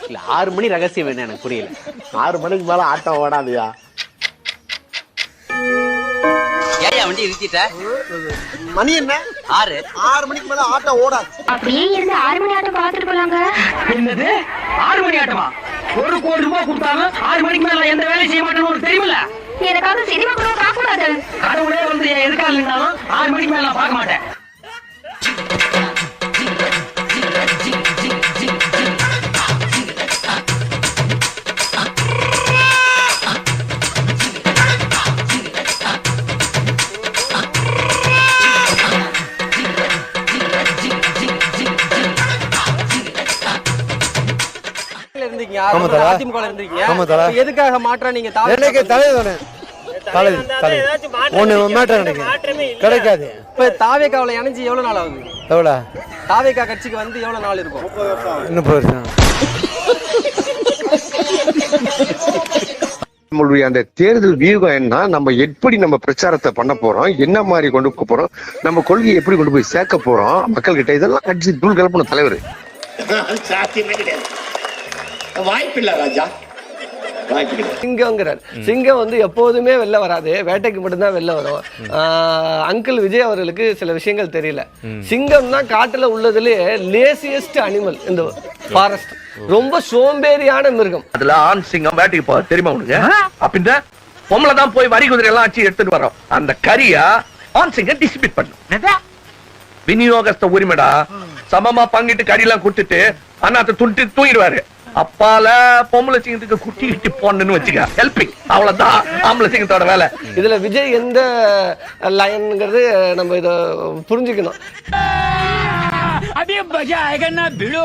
இல்ல 6 மணி ரகசியம் என்ன எனக்கு புரியல. 6 மணிக்கு மேல ஆட்டம் ஓடாதியா? ஏயா வண்டி நிறுத்திட்ட? மணி என்ன? 6 மணிக்கு மேல ஆட்டம் ஓடாது. அப்படியே இருந்து 6 மணி ஆட்டம் பார்த்துட்டு போலாங்க. என்னது 6 மணி ஆட்டமா? 1 கோடி ரூபாய் கொடுத்தாலும் 6 மணிக்கு மேல எந்த வேலையும் செய்ய மாட்டேன்னு உனக்கு தெரியுமில்ல? எனக்காக சினிமா கூட பார்க்க கூடாது. கடவுளே வந்து எதுக்காக இருந்தாலும் 6 மணிக்கு மேல நான் பார்க்க மாட்டேன். எதுக்காக மாற்ற நீங்க கிடைக்காது. இப்ப தாவேகாவுல இணைஞ்சு எவ்வளவு நாள் ஆகுது? எவ்வளவு தாவேகா கட்சிக்கு வந்து எவ்வளவு நாள் இருக்கும்? நம்மளுடைய அந்த தேர்தல் வியூகம் என்ன, நம்ம எப்படி நம்ம பிரச்சாரத்தை பண்ண போறோம், என்ன மாதிரி கொண்டு போறோம், நம்ம கொள்கையை எப்படி கொண்டு போய் சேர்க்க போறோம் மக்கள் கிட்ட, இதெல்லாம் கட்சி தூள் கலப்பணும் தலைவர். சாத்தியமே கிடையாது, வாய்ப்பில்லை ராஜா. சிங்கங்கிறார். சிங்கம் வந்து எப்போதுமே வெளில வராது, வேட்டைக்கு மட்டும்தான் வெளில வரும். அங்கிள் விஜய் அவர்களுக்கு சில விஷயங்கள் தெரியல. சிங்கம் தான் காட்டுல உள்ளதுலயே லேசியஸ்ட் அனிமல் இந்த ஃபாரஸ்ட். ரொம்ப சோம்பேறியான மிருகம். அதுல ஆண் சிங்கம் வேட்டைக்கு போக தெரியுமா உனக்கு? அப்படின்ற பொம்பளை தான் போய் வரி குதிரை எல்லாம் ஆச்சு எடுத்துட்டு வரோம். அந்த கரியா ஆண் சிங்கம் டிஸ்ட்ரிபியூட் பண்ணும். விநியோகஸ்த உரிமைடா, சமமா பங்கிட்டு கறியெல்லாம் கொடுத்துட்டு அண்ணாத்த துண்டு தூங்கிடுவாரு. அப்பால பொம்பளை சிங்கத்துக்கு குட்டி கிட்டி போன்னு வச்சுக்க, ஹெல்பிங். அவ்வளவுதான் ஆம்பளை சிங்கத்தோட வேலை. இதுல விஜய் எந்த லைன்ங்கிறது நம்ம இத புரிஞ்சுக்கணும். अभी मजा आएगा ना भिड़ो.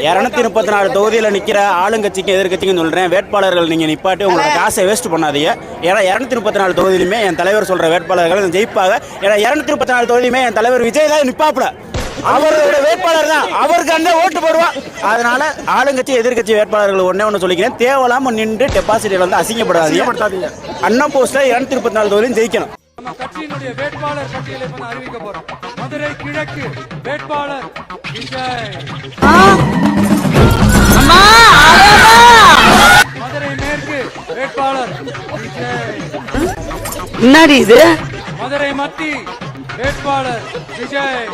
234 தொகுதியில நிக்கிற ஆளுங்கட்சிக்கு எதிர்கட்சிக்கு சொல்றேன், வேட்பாளர்கள் நீங்க நிப்பாட்டி உங்களோட காசை வேஸ்ட் பண்ணாதீங்க. ஏன்னா 234 தொகுதியிலுமே என் தலைவர் சொல்ற வேட்பாளர்கள் ஜெயிப்பாங்க. ஏன்னா 234 தொகுதியிலுமே என் தலைவர் விஜய் தான் நிப்பாப்புல, அவரோட வேட்பாளர் தான், அவருக்கு அந்த ஓட்டு போடுவா. அதனால ஆளுங்கட்சி எதிர்கட்சி வேட்பாளர்கள் ஒண்ணு சொல்லிக்கிறேன், தேவையில்லாம நின்று டெபாசிட் வந்து அசிங்கப்படாதீங்க. அண்ணா போஸ்ட்ல 234 தொகுதியிலும் ஜெயிக்கணும். நம்ம கட்சியினுடைய வேட்பாளர் பட்டியலை இப்ப நான் அறிவிக்க போறோம். மதுரை கிழக்கு வேட்பாளர் விஜய், மதுரை மேற்கு வேட்பாளர் விஜய், மதுரை மத்தி வேட்பாளர் விஜய்,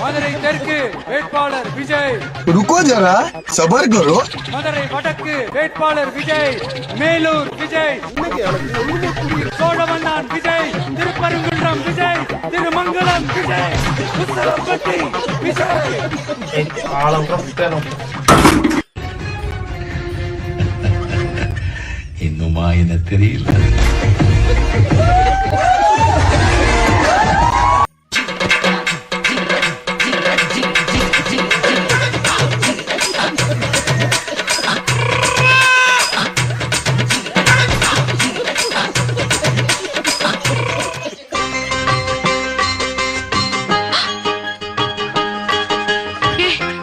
மதுரை தெற்கு வேட்பாளர் விஜய், रुको जरा सबर करो, மதுரை வடக்கு வேட்பாளர் விஜய், மேலூர் விஜய், சோழவந்தான் விஜய், திருப்பரங்குன்றம் விஜய், திருமங்கலம் விஜய், உத்தரப்பட்டி விஜய். இன்னுமா என்ன தெரியல.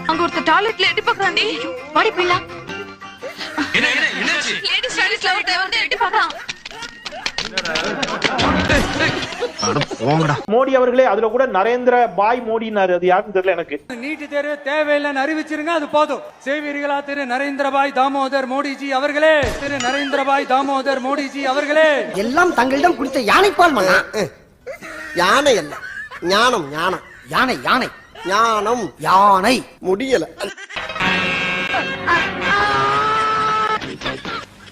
அங்க ஒருத்தர் டாய்லெட்ல எட்டி பார்க்கறான்டி. வாடி போய்லாம். லேடிஸ் டாய்லெட்ல ஒருத்தர் வந்து எட்டி பார்க்கறான். மோடி அவர்களே, அதுல கூட நரேந்திர பாய் மோடினாரு, அது யாருன்னு தெரியல எனக்கு. நீட் தேர்வு தேவையில்லைன்னு அறிவிச்சிருங்க, அது போதும். செய்வீர்களா திரு நரேந்திரபாய் தாமோதர் மோடிஜி அவர்களே? திரு நரேந்திரபாய் தாமோதர் மோடிஜி அவர்களே? எல்லாம் தங்களிடம் குடித்த யானைப்பால் மன்னா. யானை அல்ல, ஞானம் ஞானம். யானை யானை ஞானம் யானை. முடியல.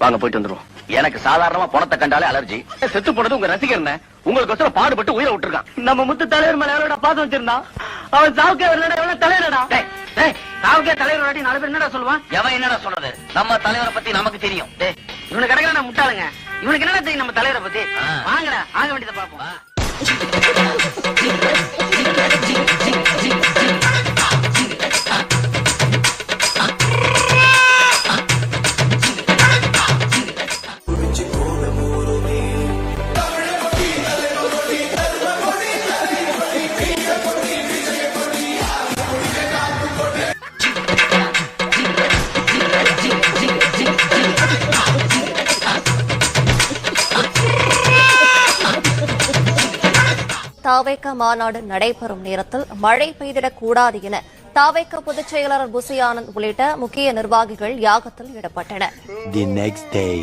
வாங்க போயிட்டு வந்துருவோம். எனக்கு சாதாரணமா பணத்தை கண்டாலே அலர்ஜி. செத்து போனது உங்க ரசிகர், உங்களுக்கு பாடுபட்டு உயிரை விட்டுருக்கான். நம்ம முத்து தலைவர் மேல எவ்வளவு பாசம் வச்சிருந்தான். அவன் சாவுக்கே எவ்வளவு தலைவரடா. சாவுக்கே தலைவர் நாலு பேர் என்னடா சொல்லுவான். எவன் என்னடா சொல்றது? நம்ம தலைவரை பத்தி நமக்கு தெரியும். இவனுக்கு கிடைக்கிற முட்டாளுங்க. இவனுக்கு என்ன தெரியும் நம்ம தலைவரை பத்தி? வாங்கடா, ஆக வேண்டியதை பார்ப்போம். தாவேக மாநாடு நடைபெறும் நேரத்தில் மழை பெய்திடக் கூடாது என தாவேக பொதுச் செயலாளர் புசி ஆனந்த் உள்ளிட்ட முக்கிய நிர்வாகிகள் யாகத்தில் ஈடுபட்டனர். The next day.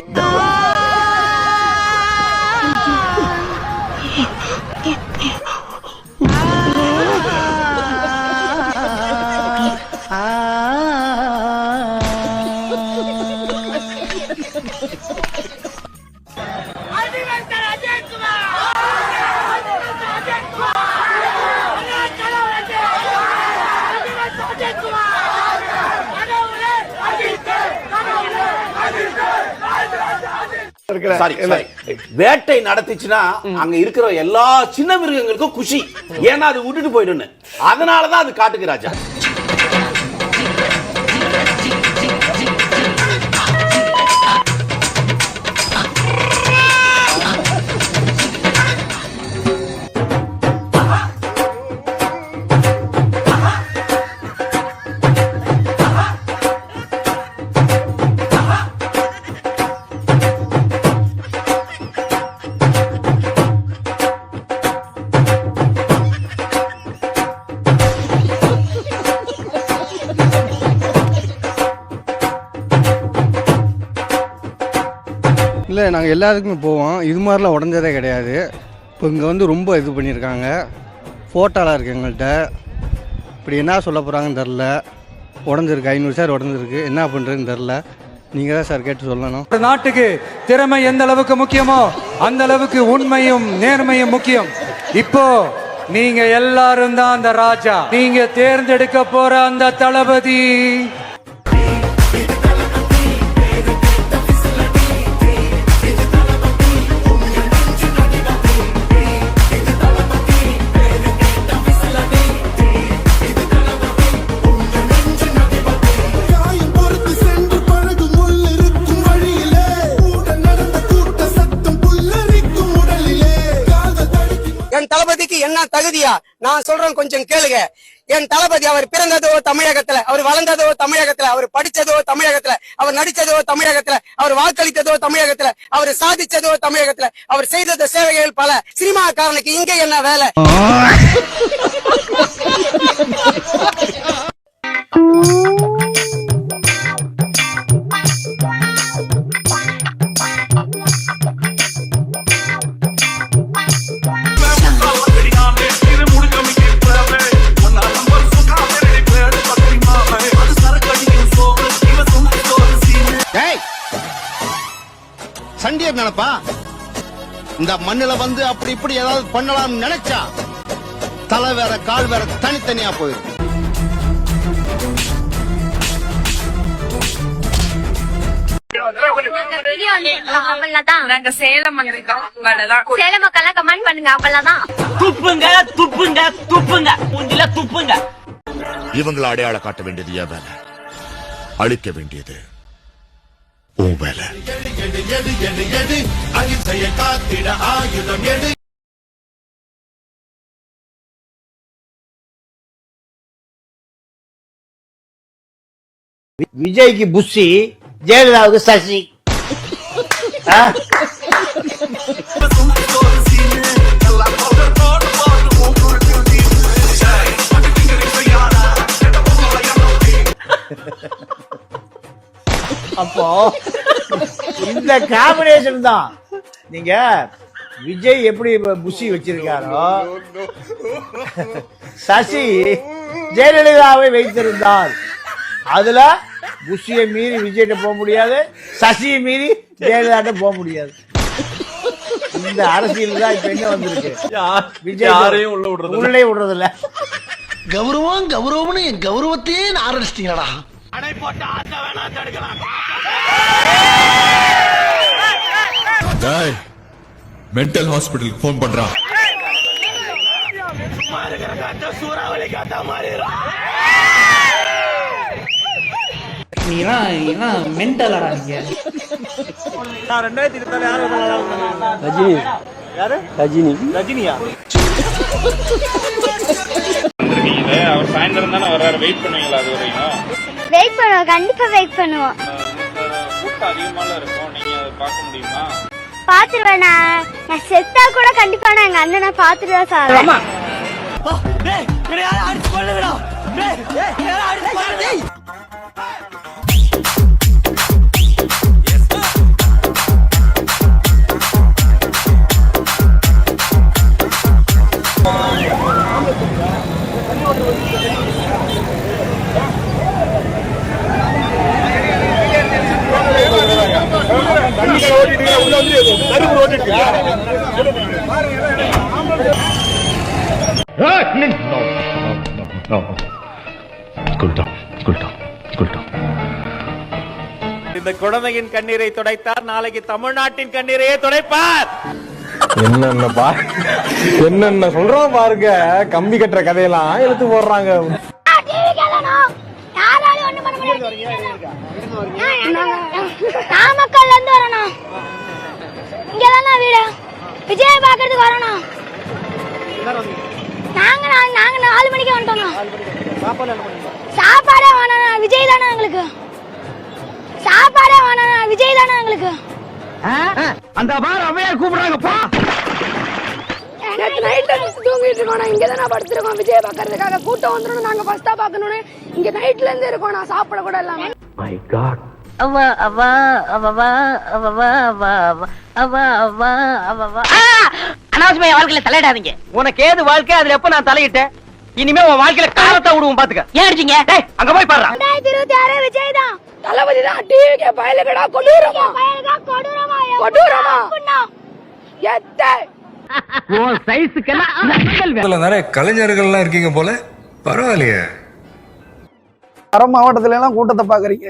வேட்டை நடத்துச்சுன்னா அங்க இருக்கிற எல்லா சின்ன மிருகங்களுக்கும் குஷி. ஏன்னா அது விட்டுட்டு போயிடுன்னு. அதனாலதான் அது காட்டுக்கு ராஜா. இல்லை, நாங்கள் எல்லாத்துக்குமே போவோம். இது மாதிரிலாம் உடஞ்சதே கிடையாது. இப்போ இங்கே வந்து ரொம்ப இது பண்ணியிருக்காங்க. ஃபோட்டோலாம் இருக்குது எங்கள்கிட்ட. இப்படி என்ன சொல்ல போகிறாங்கன்னு தெரில. உடஞ்சிருக்கு, 500 சார் உடஞ்சிருக்கு. என்ன பண்ணுறதுன்னு தெரில. நீங்கள் தான் சார் கேட்டு சொல்லணும். நாட்டுக்கு திறமை எந்த அளவுக்கு முக்கியமோ அந்த அளவுக்கு உண்மையும் நேர்மையும் முக்கியம். இப்போ நீங்க எல்லாரும் தான் அந்த ராஜா. நீங்க தேர்ந்தெடுக்க போற அந்த தளபதி. என் தளபதிக்கு என்ன தகுதியா நான் சொல்றேன், கொஞ்சம் கேளுங்க. என் தளபதி அவர் பிறந்ததோ தமிழகத்துல, அவர் வளர்ந்ததோ தமிழகத்துல, அவர் படிச்சதோ தமிழகத்துல, அவர் நடிச்சதோ தமிழகத்துல, அவர் வாக்களித்ததோ தமிழகத்துல, அவர் சாதிச்சதோ தமிழகத்துல, அவர் செய்த சேவைகள் பல. சினிமாக்காரனுக்கு இங்க என்ன வேலை? சண்டியர் நினைப்பா இந்த மண்ணுல வந்து அப்படி இப்படி ஏதாவது பண்ணலாம்னு நினைச்சா தலை வேற கால் வேற தனித்தனியா போயிடும். சேலம் மக்கள் கமெண்ட் பண்ணுங்க. அவ்வளவுதான். துப்புங்க துப்புங்க துப்புங்க மூஞ்சில துப்புங்க. இவங்களை அடையாள காட்ட வேண்டியது என் வேலை, அழிக்க வேண்டியது உன் வேலை. விஜய்க்கு புஷி, ஜெயலலிதாவுக்கு சசி. அப்போ இந்த காம்பினேஷன் தான். நீங்க விஜய் எப்படி புஷி வச்சிருக்காரோ, சசி ஜெயலலிதாவை வைத்திருந்தால் அதுல புஷியை மீறி விஜய்கிட்ட போக முடியாது, சசியை மீறி ஜெயலலிதா போக முடியாது. இந்த அரசியல் தான் இப்ப என்ன வந்திருக்கு. விஜய் உள்ளே விடுறது இல்ல. கௌரவம் கௌரவம்னு என் கௌரவத்தையே ஆரம்பிச்சிட்டீங்களா? மென்டல் ஹாஸ்பிட்டலுக்கு போன் பண்றான். மென்டலடா நீங்க. நான் 2024 ரஜினி. யாரு? ரஜினி. ரஜினியா? அவர் சாயந்தரம் தானே வர்றாரு, வெயிட் பண்ணுவீங்களா? அது வரையும் வெயிட் பண்ணுவோம், கண்டிப்பா வெயிட் பண்ணுவோம். கூட்டம் அதிகமால இருக்கும், நீங்க அதை பார்க்க முடியுமா? பாத்துருவேன். நான் செத்தா கூட கண்டிப்பா நான் எங்க அண்ணனை பாத்துட்டு தான் சார். இந்த குழந்தையின் கண்ணீரை துடைத்தார், நாளைக்கு தமிழ்நாட்டின் கண்ணீரையே துடைப்பார். என்னென்ன சொல்றோம் பாருங்க. கம்பி கட்டுற கதையெல்லாம் எடுத்து போடுறாங்க. நாமக்கல்ல இருந்து வரணும், இங்கதான் வீடு. விஜய் பாக்குறதுக்கு வரணும். நாங்க 4 மணிக்கு வந்துட்டோம். சாப்பாடே வேணாம், விஜய் தானே எங்களுக்கு. சாப்பாடே வேணாம், விஜய் தானே எங்களுக்கு. அந்த பார் அவையார் கூப்பிடுறாங்கப்பா. நைட்ல தூங்கிட்டு இருக்கோம், இங்க தானே படுத்திருக்கோம். விஜய் பாக்குறதுக்காக கூட்டம் வந்துடும், நாங்க ஃபர்ஸ்டா பாக்கணும்னு இங்க நைட்ல இருந்து இருக்கோம். நான் சாப்பிட கூட இல்லாம. My God. அவா அவா அவா அவா அவா அவா அவா அவா. அனாவசியமா என் வாழ்க்கையில தலையிடாதீங்க. உனக்கு ஏது வாழ்க்கை, அதுல எப்ப நான் தலையிட்டேன்? இனிமே உன் வாழ்க்கையில காலத்தை விடுவோம் பாத்துக்க. ஏன் அடிச்சீங்க? அங்க போய் பாரு. 2026 விஜய் தான் தளபதி தான். டிவிக்கு பயலுகடா கொடூரமா கொடூரமா கொடூரமா எத்த ஓ சைஸ்க்கெல்லாம் நிறைய கலைஞர்கள்லாம் இருக்கீங்க போல, பரவாயில்லையே. வர மாவட்டத்துல எல்லாம் கூட்டத்தை பாக்குறீங்க.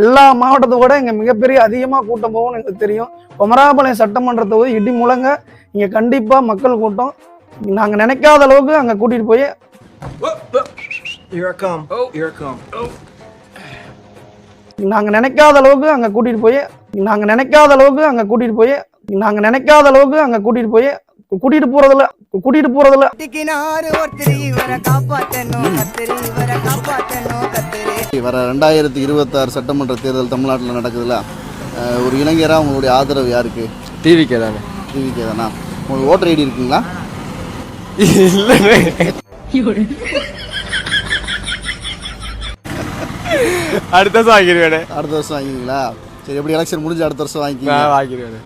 எல்லா மாவட்டத்தை விட இங்க மிகப்பெரிய அதிகமா கூட்டம் போகும்னு எனக்கு தெரியும். குமராபாளையம் சட்டமன்ற தொகுதி இடி முழங்க இங்க கண்டிப்பா மக்கள் கூட்டம். நாங்க நினைக்காத அளவுக்கு அங்க கூட்டிட்டு போய் நாங்க நினைக்காத அளவுக்கு அங்க கூட்டிட்டு போய் கூட்டிட்டு போறதுல வர 2026 சட்டமன்ற தேர்தல் தமிழ்நாட்டில் நடக்குதுல்ல, ஒரு இளைஞரா உங்களுடைய ஆதரவு யாருக்கு? டிவிக்கே தானே. டிவிக்கே தானா? உங்களுக்கு ஓட்டர் ஐடி இருக்குங்களா? அடுத்த வருஷம் வாங்கிடுவேன். அடுத்த வருஷம் வாங்கிங்களா? சரி, எப்படி எலெக்ஷன் முடிஞ்சு அடுத்த வருஷம் வாங்கிடுவேன்.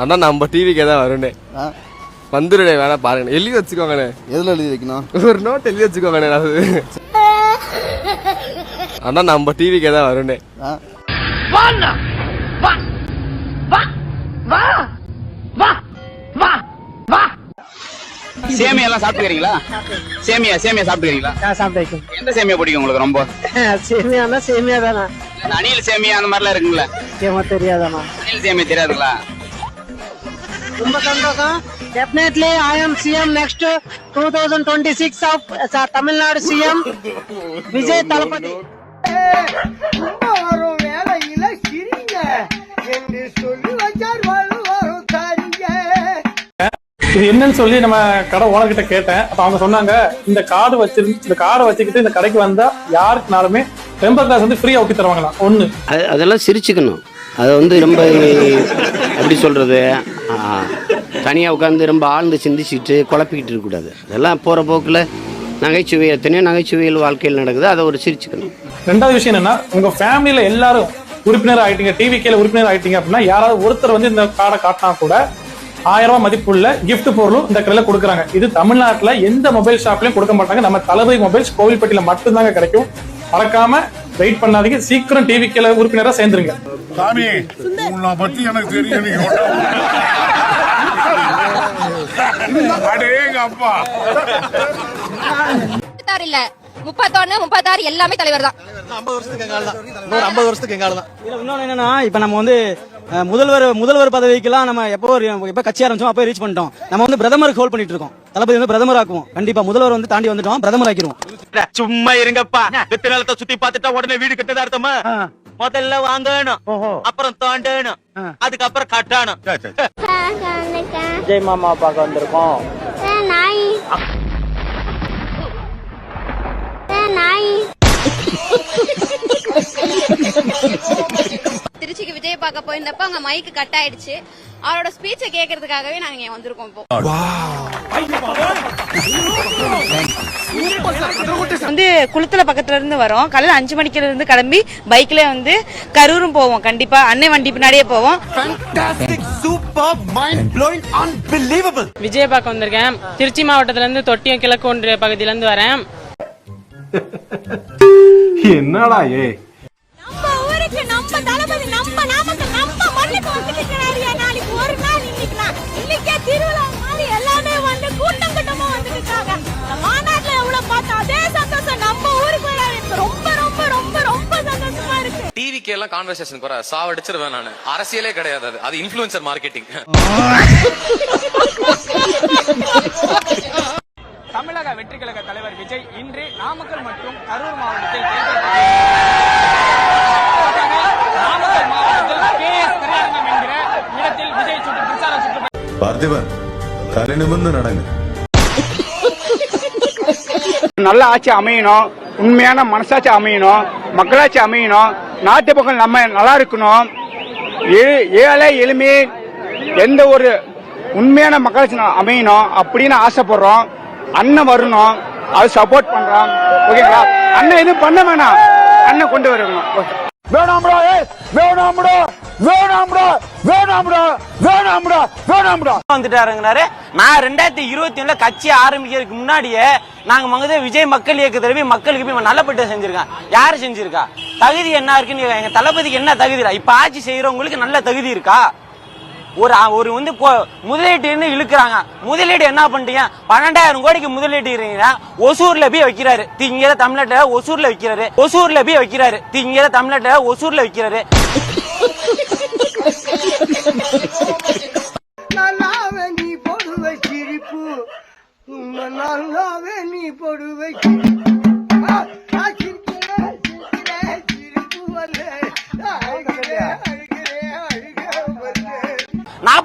ஆனா நம்ம டிவிக்கே தான் வரும்னே. வந்துருடே, வேணா பாருங்க, எழுதி வச்சுக்கோங்கண்ணே. எதுல எழுதி வைக்கணும்? ஒரு நோட் எழுதி வச்சுக்கோங்கண்ணே. ஆனா நம்ம டிவிக்கே தான் வரும்னே. சேமியா எல்லாம் சாப்பிட்டுக்கிறீங்களா? சேமியா சாப்பிட்டுக்கிறீங்களா? சாப்பிட்டு. எந்த சேமியா பிடிக்கும் உங்களுக்கு ரொம்ப? சேமியானா சேமியா தானா? அணில் சேமியா அந்த மாதிரிலாம் இருக்குங்களா? தெரியாதானா? அணில் சேமியா தெரியாதுங்களா? ரொம்ப சந்தோஷம். Definitely I am CM next 2026 of Tamil Nadu CM Vijay தளபதி. வேலையில சிரிங்க என்று சொல்லி வச்சார் இது என்னன்னு சொல்லி நம்ம கடை ஓனர்கிட்ட கேட்டேன். அப்ப அவங்க சொன்னாங்க, இந்த கார்டு வச்சுக்கிட்டு இந்த கடைக்கு வந்தா யாருக்குனாலுமே டெம்பர் கிளாஸ் வந்து ஃப்ரீயா ஊட்டி தருவாங்களா. ஒண்ணு அதெல்லாம் சிரிச்சுக்கணும். அதை வந்து ரொம்ப எப்படி சொல்றது, தனியாக உட்காந்து ரொம்ப ஆழ்ந்து சிந்திச்சுட்டு குழப்பிக்கிட்டு இருக்கக்கூடாது. அதெல்லாம் போகிற போக்கில் நகைச்சுவை, எத்தனையோ நகைச்சுவையில் வாழ்க்கையில் நடக்குது, அதை ஒரு சிரிச்சுக்கணும். ரெண்டாவது விஷயம் என்னன்னா, உங்க ஃபேமிலியில எல்லாரும் உறுப்பினர் ஆயிட்டீங்க, டிவிக்கேல உறுப்பினர் ஆயிட்டீங்க அப்படின்னா, யாராவது ஒருத்தர் வந்து இந்த கார்டை காட்டினா கூட 1000 ரூபாய் மதிப்புள்ள கிஃப்ட் பொருளும் இந்த கடையில கொடுக்குறாங்க. இது தமிழ்நாட்டுல எந்த மொபைல் ஷாப்லயும் கொடுக்க மாட்டாங்க. நம்ம தளபதி மொபைல்ஸ் கோவில்பட்டியில மட்டும்தாங்க கிடைக்கும். மறக்காம வெயிட் பண்ணாதீங்க, சீக்கிரம் டிவிக்கேல உறுப்பினரா சேர்ந்துருங்க. சாமி, உன்னை பத்தி எனக்கு தெரியும். அப்பா இல்ல 31, 36 எல்லாமே தலைவர் தான். 50 வருஷத்துக்கு எங்கால தான். இன்னொன்னு என்னன்னா, இப்ப நம்ம வந்து முதல்வர் பதவிக்கெல்லாம் நம்ம எப்ப கட்சி ஆரம்பிச்சோம் அப்போ ரீச் பண்ணிட்டோம். நம்ம வந்து பிரதமருக்கு ஹோல்ட் பண்ணிட்டு இருக்கோம். தளபதி வந்து பிரதமர் ஆக்குவோம். கண்டிப்பா முதல்வர் வந்து தாண்டி வந்துட்டோம், பிரதமர் ஆக்கிடுவோம். சும்மா இருங்கப்பா. வெத்து நிலத்தை சுத்தி பார்த்துட்டா உடனே வீடு கட்டதா அர்த்தமா? முதல்ல வாங்கணும், அப்புறம் தோண்டணும், அதுக்கப்புறம் கட்டணும். விஜய் மாமா பார்க்க வந்திருக்கோம். திருச்சிக்கு விஜய் பார்க்க போயிருந்தப்ப அங்க மைக்கு கட் ஆயிடுச்சு. அவரோட ஸ்பீச்சை கேட்கறதுக்காகவே நாங்க இங்க வந்திருக்கோம். வந்து குளத்துல பக்கத்துல இருந்து வரோம். காலையில 5 மணிக்கு இருந்து கிளம்பி பைக்ல வந்து கரூரும் போவோம். கண்டிப்பா அன்னை வண்டி பின்னாடியே போவோம். விஜய் பார்க்க வந்திருக்கேன். திருச்சி மாவட்டத்துல இருந்து தொட்டியம் கிழக்கு ஒன்றிய பகுதியில இருந்து வரேன். என்னடா நம்ம ஊருக்கு நம்ம தளபதி நம்ம நாமக்கல் நம்ம மண்ணுக்கு வந்துட்டாரு. நாளைக்கு ஒரு நாள் இன்னைக்கே திருவிழா மாதிரி எல்லாமே வந்து கூட்டம் கூட்டமா வந்துட்டாங்க. மாநாட்டுல எவ்வளவு பார்த்தா அதே சந்தோஷம் நம்ம ஊருக்கு ரொம்ப ரொம்ப ரொம்ப ரொம்ப சந்தோஷமா இருக்கு. டிவிக்கு எல்லாம் கான்வர்சேஷன் போற சாவடிச்சிருவேன் நானு. அரசியலே கிடையாது, அது இன்ஃப்ளூயன்சர் மார்க்கெட்டிங். தமிழக வெற்றி கழக தலைவர் விஜய் இன்று நாமக்கல் மற்றும் கரூர் மாவட்டத்தில் நாமக்கல் மாவட்டத்தில் KS கரியாரங்கம் என்கிற இடத்தில் விஜய் சுற்று பிரச்சாரம் சுற்று. பார்த்திபன், தலை நிமிர்ந்து நடங்க. நல்ல ஆட்சி அமையணும், உண்மையான மனசாட்சி அமையணும், மக்களாட்சி அமையணும், நாட்டு மக்கள் நம்ம நல்லா இருக்கணும். ஏழை எளிமை எந்த ஒரு உண்மையான மக்களாட்சி அமையணும் அப்படின்னு ஆசைப்படுறோம். அண்ணன் வரணும், அது சப்போர்ட் பண்றோம். ஓகேங்களா? அண்ணன் எதுவும் பண்ண வேணாம், அண்ணன் கொண்டு வரணும். வந்துட்டாருங்கிறாரு. நான் 2021 கட்சி ஆரம்பிக்கிறதுக்கு முன்னாடியே நாங்க விஜய் மக்கள் இயக்க தடவை மக்களுக்கு நல்லபட்டு செஞ்சிருக்கேன். யாரு செஞ்சிருக்கா? தகுதி என்ன இருக்குன்னு எங்க தளபதிக்கு என்ன தகுதி? இப்ப ஆட்சி செய்யறவங்களுக்கு நல்ல தகுதி இருக்கா? ஒரு வந்து முதலீட்டு இழுக்கிறாங்க. முதலீடு என்ன பண்றீங்க? 12,000 கோடிக்கு முதலீட்டு ஒசூர்ல போய் வைக்கிறாரு. இங்க தமிழ்நாட்டுல ஒசூர்ல வைக்கிறாரு. ஒசூர்ல போய் வைக்கிறாரு. இங்க தமிழ்நாட்டுல ஒசூர்ல வைக்கிறாரு. நீ போடுவை சிரிப்பு, நீ போடுவை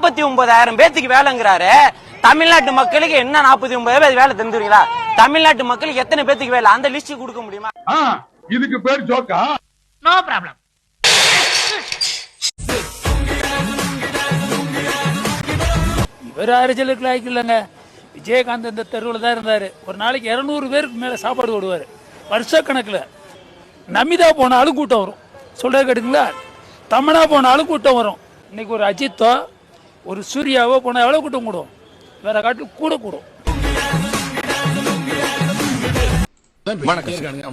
49,000 பேத்துக்கு வேலைங்கிறாரு. தமிழ்நாட்டு மக்களுக்கு என்ன 49,000 வேலை தந்துருவீங்களா? தமிழ்நாட்டு மக்களுக்கு எத்தனை பேத்துக்கு வேலை அந்த லிஸ்ட் கொடுக்க முடியுமா? இதுக்கு பேர் ஜோக்கா? No problem. இவர் அரசியலுக்கு லாய்க்கு இல்லைங்க. விஜயகாந்த் இந்த தெருவில் தான் இருந்தார். ஒரு நாளைக்கு 200 பேருக்கு மேலே சாப்பாடு போடுவார் வருஷக்கணக்கில். நமிதா போனாலும் கூட்டம் வரும். சொல்ற கேட்டுங்களா? தமனா போனாலும் கூட்டம் வரும். இன்னைக்கு ஒரு அஜித்தோ ஒரு சூர்யாவோ போனால் எவ்வளோ கூட்டம் கூடும்? வேற காட்டு கூட கூடும்.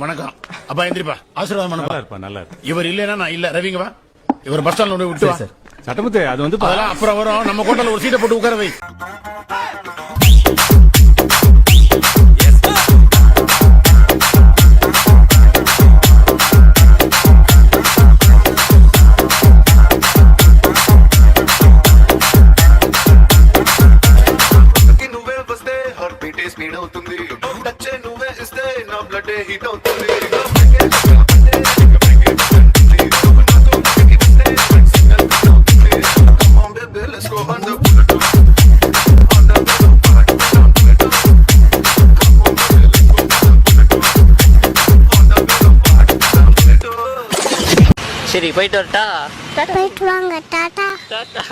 வணக்கம் அப்பா, எந்திரிப்பா, ஆசீர்வாதம் பண்ணுப்பா. நல்லா இருப்பா. இவர் இல்லைன்னா நான் இல்ல. ரவிங்க வா, இவர் பஸ் ஸ்டாண்ட்ல விட்டு வா. சட்டமுத்து அது வந்து அதெல்லாம் அப்புறம் வரும். நம்ம கோட்டல ஒரு சீட்டை போட்டு உட்கார வை. சரி, போயிட்டு வரட்டா? போயிட்டு வாங்க. டாடா. டாடா.